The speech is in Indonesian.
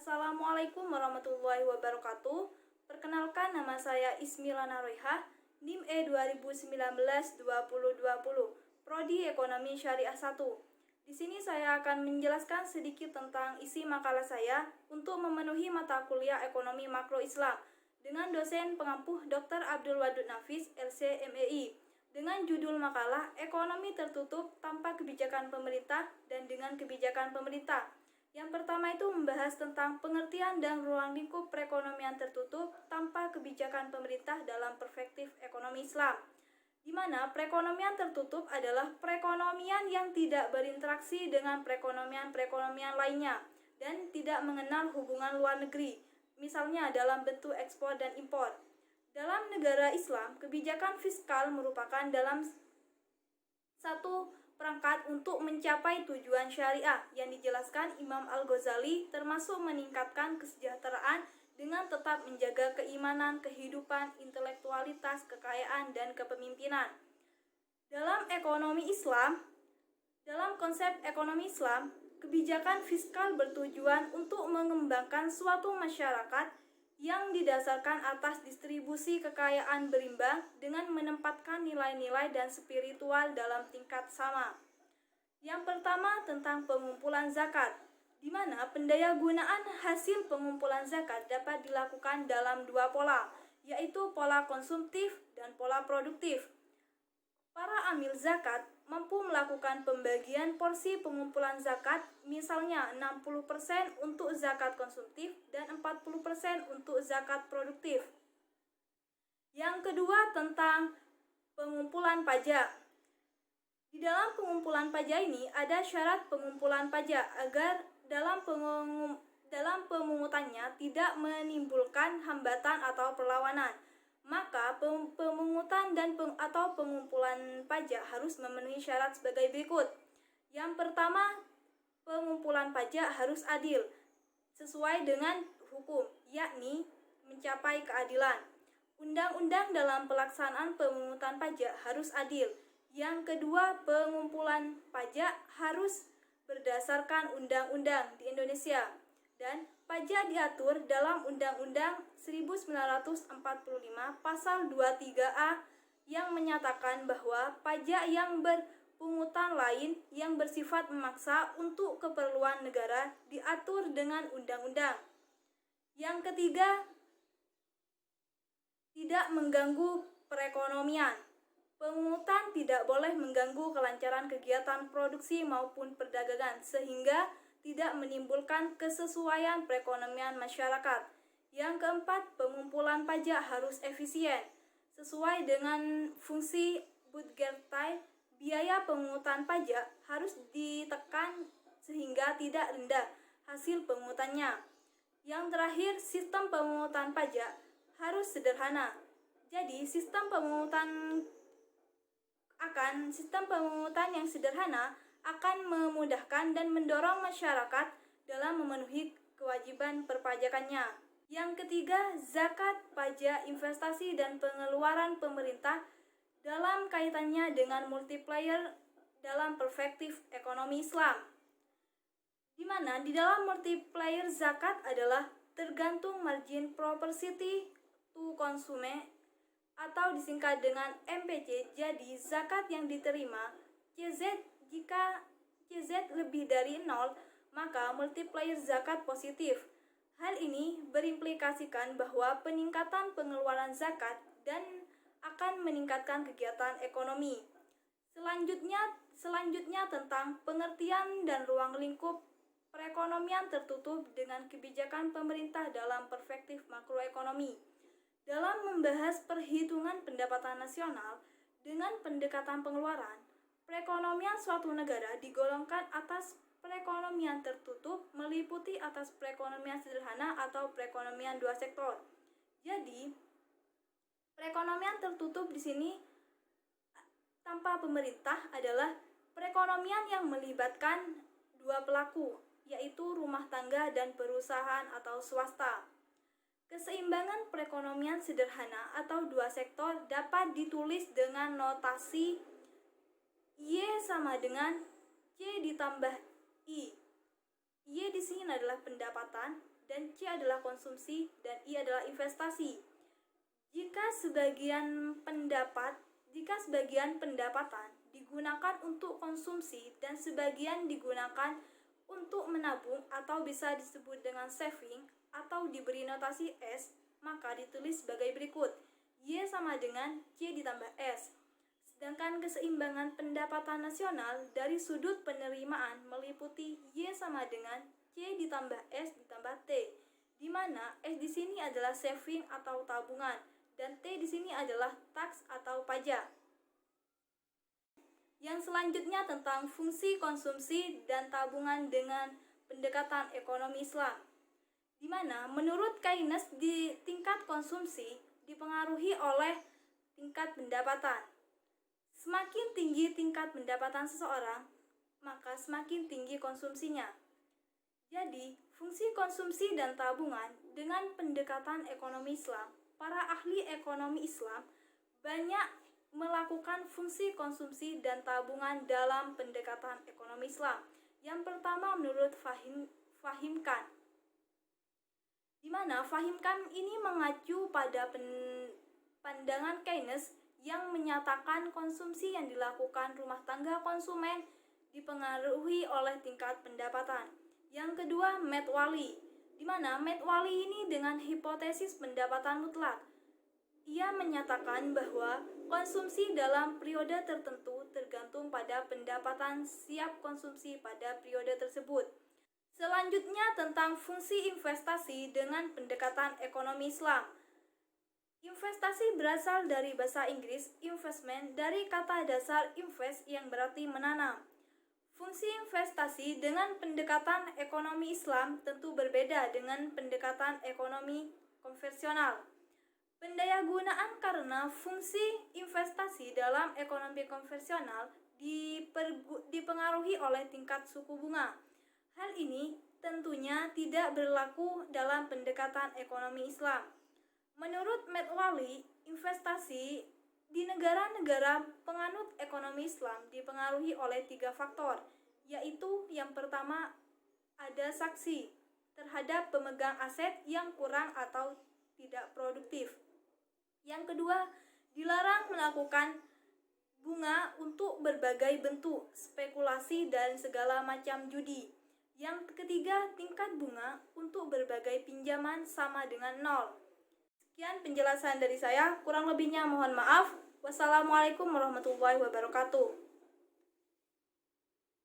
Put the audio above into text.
Assalamualaikum warahmatullahi wabarakatuh. Perkenalkan, nama saya Ismilana Royhah, NIM E 2019-2020, Prodi Ekonomi Syariah 1. Di sini saya akan menjelaskan sedikit tentang isi makalah saya untuk memenuhi mata kuliah Ekonomi Makro Islam dengan dosen pengampuh Dr. Abdul Wadud Nafis, LC.MEI, dengan judul makalah Ekonomi Tertutup Tanpa Kebijakan Pemerintah dan Dengan Kebijakan Pemerintah. Yang pertama itu membahas tentang pengertian dan ruang lingkup perekonomian tertutup tanpa kebijakan pemerintah dalam perspektif ekonomi Islam, di mana perekonomian tertutup adalah perekonomian yang tidak berinteraksi dengan perekonomian lainnya dan tidak mengenal hubungan luar negeri, misalnya dalam bentuk ekspor dan impor. Dalam negara Islam, kebijakan fiskal merupakan dalam satu perangkat untuk mencapai tujuan syariah yang dijelaskan Imam Al-Ghazali, termasuk meningkatkan kesejahteraan dengan tetap menjaga keimanan, kehidupan, intelektualitas, kekayaan, dan kepemimpinan. Dalam konsep ekonomi Islam, kebijakan fiskal bertujuan untuk mengembangkan suatu masyarakat yang didasarkan atas distribusi kekayaan berimbang dengan menempatkan nilai-nilai dan spiritual dalam tingkat sama. Yang pertama tentang pengumpulan zakat, di mana pendayagunaan hasil pengumpulan zakat dapat dilakukan dalam dua pola, yaitu pola konsumtif dan pola produktif. Para amil zakat mampu melakukan pembagian porsi pengumpulan zakat, misalnya 60% untuk zakat konsumtif dan 40% untuk zakat produktif. Yang kedua tentang pengumpulan pajak. Di dalam pengumpulan pajak ini ada syarat pengumpulan pajak agar dalam pemungutannya tidak menimbulkan hambatan atau perlawanan. Maka pemungutan atau pengumpulan pajak harus memenuhi syarat sebagai berikut. Yang pertama, pengumpulan pajak harus adil, sesuai dengan hukum, yakni mencapai keadilan. Undang-undang dalam pelaksanaan pemungutan pajak harus adil. Yang kedua, pengumpulan pajak harus berdasarkan undang-undang di Indonesia, dan pajak diatur dalam Undang-Undang 1945 Pasal 23A yang menyatakan bahwa pajak yang berpungutan lain yang bersifat memaksa untuk keperluan negara diatur dengan undang-undang. Yang ketiga, tidak mengganggu perekonomian. Pemungutan tidak boleh mengganggu kelancaran kegiatan produksi maupun perdagangan sehingga tidak menimbulkan kesesuaian perekonomian masyarakat. Yang keempat, pengumpulan pajak harus efisien. Sesuai dengan fungsi Budgetary, biaya pemungutan pajak harus ditekan sehingga tidak rendah hasil pemungutannya. Yang terakhir, sistem pemungutan pajak harus sederhana. Jadi, sistem pemungutan yang sederhana akan memudahkan dan mendorong masyarakat dalam memenuhi kewajiban perpajakannya. Yang ketiga, zakat, pajak, investasi, dan pengeluaran pemerintah dalam kaitannya dengan multiplier dalam perspektif ekonomi Islam, di mana di dalam multiplier zakat adalah tergantung margin propensity to consume atau disingkat dengan MPC. Jadi zakat yang diterima CZ, jika CZ lebih dari 0, maka multiplier zakat positif. Hal ini berimplikasikan bahwa peningkatan pengeluaran zakat dan akan meningkatkan kegiatan ekonomi. Selanjutnya tentang pengertian dan ruang lingkup perekonomian tertutup dengan kebijakan pemerintah dalam perspektif makroekonomi. Dalam membahas perhitungan pendapatan nasional dengan pendekatan pengeluaran, perekonomian suatu negara digolongkan atas perekonomian tertutup, meliputi atas perekonomian sederhana atau perekonomian dua sektor. Jadi, perekonomian tertutup di sini tanpa pemerintah adalah perekonomian yang melibatkan dua pelaku, yaitu rumah tangga dan perusahaan atau swasta. Keseimbangan perekonomian sederhana atau dua sektor dapat ditulis dengan notasi Y sama dengan C ditambah I. Y di sini adalah pendapatan dan dan C adalah konsumsi, dan I adalah investasi. Jika sebagian pendapatan digunakan untuk konsumsi dan sebagian digunakan untuk menabung atau bisa disebut dengan saving atau diberi notasi S, maka ditulis sebagai berikut. Y sama dengan C ditambah S. Sedangkan keseimbangan pendapatan nasional dari sudut penerimaan meliputi Y sama dengan C ditambah S ditambah T, di mana S di sini adalah saving atau tabungan dan T di sini adalah tax atau pajak. Yang selanjutnya tentang fungsi konsumsi dan tabungan dengan pendekatan ekonomi Islam, di mana menurut Keynes di tingkat konsumsi dipengaruhi oleh tingkat pendapatan. Semakin tinggi tingkat pendapatan seseorang, maka semakin tinggi konsumsinya. Jadi, fungsi konsumsi dan tabungan dengan pendekatan ekonomi Islam, para ahli ekonomi Islam banyak melakukan fungsi konsumsi dan tabungan dalam pendekatan ekonomi Islam. Yang pertama menurut Fahim Khan, di mana Fahim Khan ini mengacu pada pandangan Keynes yang menyatakan konsumsi yang dilakukan rumah tangga konsumen dipengaruhi oleh tingkat pendapatan. Yang kedua, Matt Wally, di mana Matt Wally ini dengan hipotesis pendapatan mutlak. Ia menyatakan bahwa konsumsi dalam periode tertentu tergantung pada pendapatan siap konsumsi pada periode tersebut. Selanjutnya tentang fungsi investasi dengan pendekatan ekonomi Islam. Investasi berasal dari bahasa Inggris investment dari kata dasar invest yang berarti menanam. Fungsi investasi dengan pendekatan ekonomi Islam tentu berbeda dengan pendekatan ekonomi konvensional. Pendayagunaan karena fungsi investasi dalam ekonomi konvensional dipengaruhi oleh tingkat suku bunga. Hal ini tentunya tidak berlaku dalam pendekatan ekonomi Islam. Menurut Matt Wally, investasi di negara-negara penganut ekonomi Islam dipengaruhi oleh 3 faktor, yaitu yang pertama ada saksi terhadap pemegang aset yang kurang atau tidak produktif. Yang kedua, dilarang melakukan bunga untuk berbagai bentuk spekulasi dan segala macam judi. Yang ketiga, tingkat bunga untuk berbagai pinjaman sama dengan 0. Sekian penjelasan dari saya, kurang lebihnya mohon maaf. Wassalamualaikum warahmatullahi wabarakatuh.